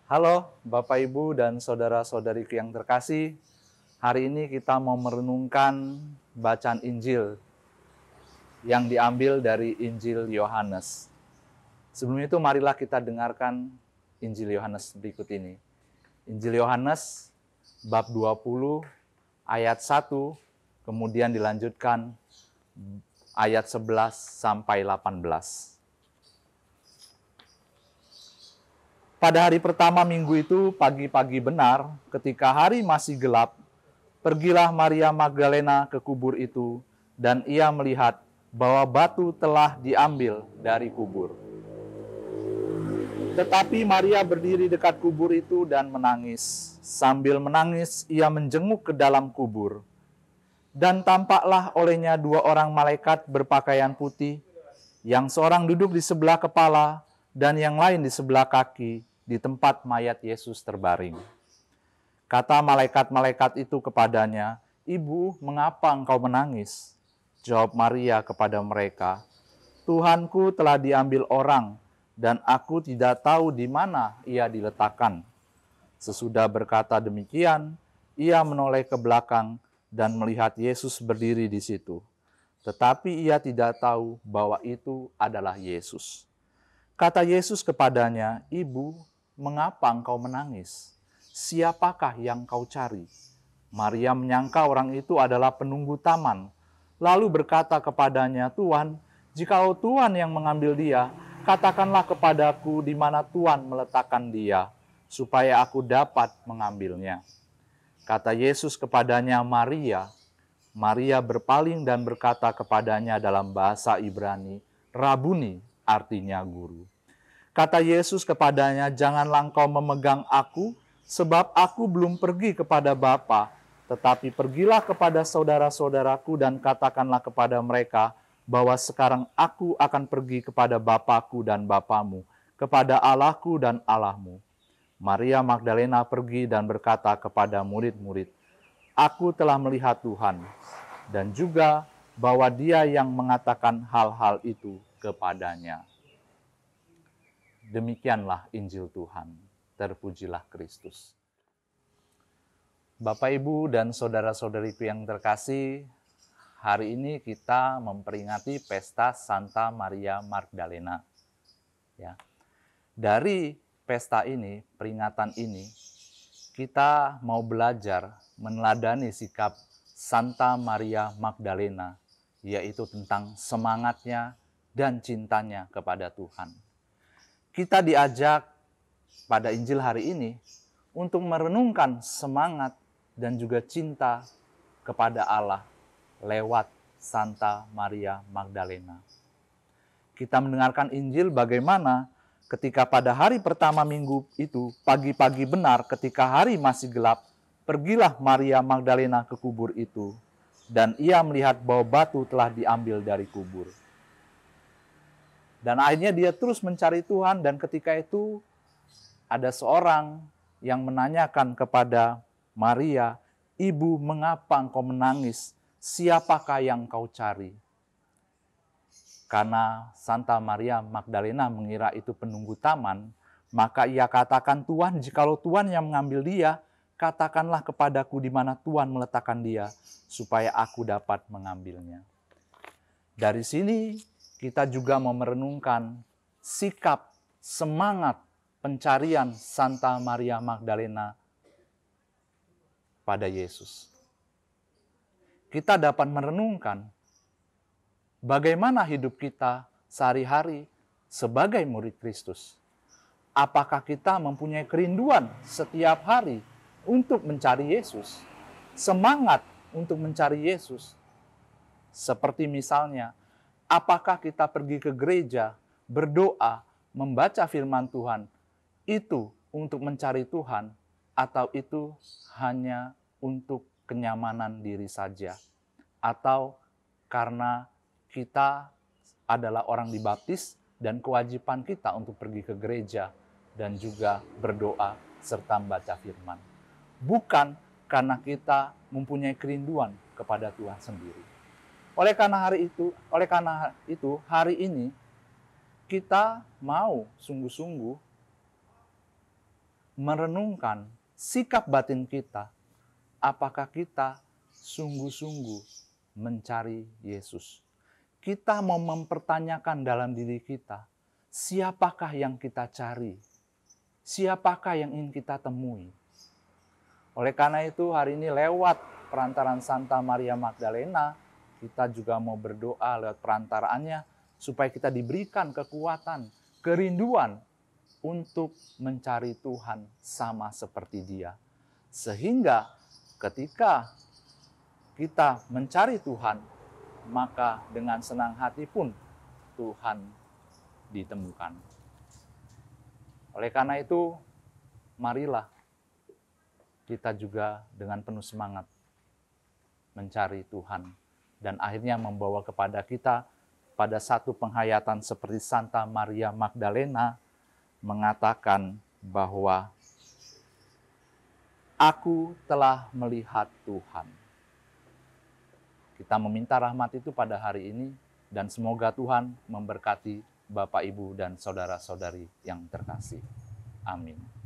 Halo Bapak Ibu dan saudara-saudariku yang terkasih. Hari ini kita mau merenungkan bacaan Injil yang diambil dari Injil Yohanes. Sebelum itu marilah kita dengarkan Injil Yohanes berikut ini. Injil Yohanes bab 20 ayat 1, kemudian dilanjutkan ayat 11 sampai 18. Pada hari pertama minggu itu, pagi-pagi benar, ketika hari masih gelap, pergilah Maria Magdalena ke kubur itu, dan ia melihat bahwa batu telah diambil dari kubur. Tetapi Maria berdiri dekat kubur itu dan menangis. Sambil menangis, ia menjenguk ke dalam kubur. Dan tampaklah olehnya dua orang malaikat berpakaian putih, yang seorang duduk di sebelah kepala, dan yang lain di sebelah kaki, di tempat mayat Yesus terbaring. Kata malaikat-malaikat itu kepadanya, "Ibu, mengapa engkau menangis?" Jawab Maria kepada mereka, "Tuhanku telah diambil orang, dan aku tidak tahu di mana ia diletakkan." Sesudah berkata demikian, ia menoleh ke belakang dan melihat Yesus berdiri di situ. Tetapi ia tidak tahu bahwa itu adalah Yesus. Kata Yesus kepadanya, "Ibu, mengapa engkau menangis? Siapakah yang kau cari?" Maria menyangka orang itu adalah penunggu taman, lalu berkata kepadanya, "Tuhan, jikalau Tuhan yang mengambil dia, katakanlah kepadaku di mana Tuhan meletakkan dia, supaya aku dapat mengambilnya." Kata Yesus kepadanya, "Maria." Maria berpaling dan berkata kepadanya dalam bahasa Ibrani, "Rabuni," artinya guru. Kata Yesus kepadanya, "Janganlah engkau memegang aku, sebab aku belum pergi kepada Bapa, tetapi pergilah kepada saudara-saudaraku dan katakanlah kepada mereka bahwa sekarang aku akan pergi kepada Bapakku dan Bapamu, kepada Allahku dan Allahmu." Maria Magdalena pergi dan berkata kepada murid-murid, "Aku telah melihat Tuhan," dan juga bahwa Dia yang mengatakan hal-hal itu kepadanya. Demikianlah Injil Tuhan. Terpujilah Kristus. Bapak, Ibu, dan saudara-saudariku yang terkasih, hari ini kita memperingati pesta Santa Maria Magdalena. Ya. Dari pesta ini, peringatan ini, kita mau belajar meneladani sikap Santa Maria Magdalena, yaitu tentang semangatnya dan cintanya kepada Tuhan. Kita diajak pada Injil hari ini untuk merenungkan semangat dan juga cinta kepada Allah lewat Santa Maria Magdalena. Kita mendengarkan Injil bagaimana ketika pada hari pertama minggu itu, pagi-pagi benar ketika hari masih gelap, pergilah Maria Magdalena ke kubur itu, dan ia melihat bahwa batu telah diambil dari kubur. Dan akhirnya dia terus mencari Tuhan, dan ketika itu ada seorang yang menanyakan kepada Maria, "Ibu, mengapa engkau menangis? Siapakah yang kau cari?" Karena Santa Maria Magdalena mengira itu penunggu taman, maka ia katakan, "Tuhan, jikalau Tuhan yang mengambil dia, katakanlah kepadaku di mana Tuhan meletakkan dia, supaya aku dapat mengambilnya." Dari sini kita juga mau merenungkan sikap, semangat pencarian Santa Maria Magdalena pada Yesus. Kita dapat merenungkan bagaimana hidup kita sehari-hari sebagai murid Kristus. Apakah kita mempunyai kerinduan setiap hari untuk mencari Yesus? Semangat untuk mencari Yesus? Seperti misalnya, apakah kita pergi ke gereja, berdoa, membaca firman Tuhan, itu untuk mencari Tuhan, atau itu hanya untuk kenyamanan diri saja? Atau karena kita adalah orang dibaptis dan kewajiban kita untuk pergi ke gereja dan juga berdoa serta membaca firman. Bukan karena kita mempunyai kerinduan kepada Tuhan sendiri. Oleh karena itu hari ini kita mau sungguh-sungguh merenungkan sikap batin kita, apakah kita sungguh-sungguh mencari Yesus. Kita mau mempertanyakan dalam diri kita, siapakah yang kita cari? Siapakah yang ingin kita temui? Oleh karena itu hari ini lewat perantaran Santa Maria Magdalena, kita juga mau berdoa lewat perantaraannya supaya kita diberikan kekuatan, kerinduan untuk mencari Tuhan sama seperti Dia. Sehingga ketika kita mencari Tuhan, maka dengan senang hati pun Tuhan ditemukan. Oleh karena itu, marilah kita juga dengan penuh semangat mencari Tuhan. Dan akhirnya membawa kepada kita pada satu penghayatan seperti Santa Maria Magdalena mengatakan bahwa aku telah melihat Tuhan. Kita meminta rahmat itu pada hari ini dan semoga Tuhan memberkati Bapak, Ibu, dan saudara-saudari yang terkasih. Amin.